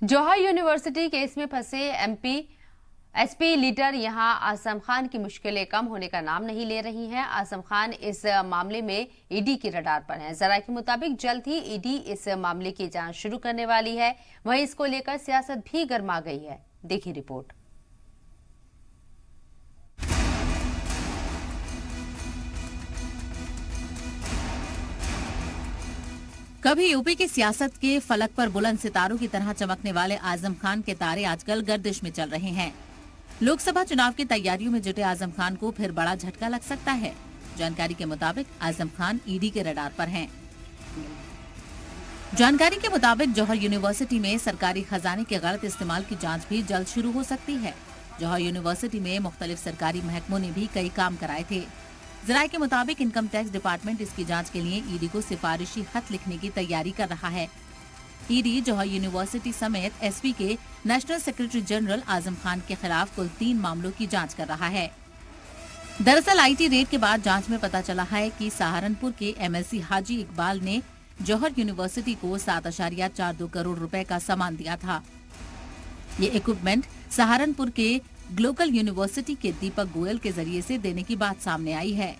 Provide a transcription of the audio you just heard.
जौहर university case में फंसे MP SP leader यहां आजम खान की मुश्किलें कम होने का नाम नहीं ले रही हैं। आजम खान इस मामले में ईडी की रडार पर हैं। जराये के मुताबिक जल्द ही ईडी इस मामले की जांच शुरू करने वाली है। वहीं इसको लेकर सियासत भी गर्मा गई है। देखिए रिपोर्ट। कभी यूपी की सियासत के फलक पर बुलंद सितारों की तरह चमकने वाले आजम खान के तारे आजकल गर्दिश में चल रहे हैं। लोकसभा चुनाव की तैयारियों में जुटे आजम खान को फिर बड़ा झटका लग सकता है। जानकारी के मुताबिक आजम खान ईडी के रडार पर हैं। जानकारी के मुताबिक जौहर यूनिवर्सिटी में सरकारी खजाने के गलत इस्तेमाल की जांच भी जल्द शुरू हो सकती है। जौहर यूनिवर्सिटी में मुख्तलिफ सरकारी महकमों ने भी कई काम कराए थे। जराये के मुताबिक इनकम टैक्स डिपार्टमेंट इसकी जांच के लिए ईडी को सिफारिशी खत लिखने की तैयारी कर रहा है। ईडी जौहर यूनिवर्सिटी समेत एसपी के national secretary general Azam Khan के खिलाफ कुल 3 मामलों की जांच कर रहा है। दरअसल आईटी रेड के बाद जांच में पता चला है कि सहारनपुर के एमएलसी हाजी इकबाल ने जौहर यूनिवर्सिटी को 7.42 करोड़ रुपए का सामान दिया था। ये इक्विपमेंट सहारनपुर के ग्लोबल यूनिवर्सिटी के दीपक गोयल के जरिए से देने की बात सामने आई है।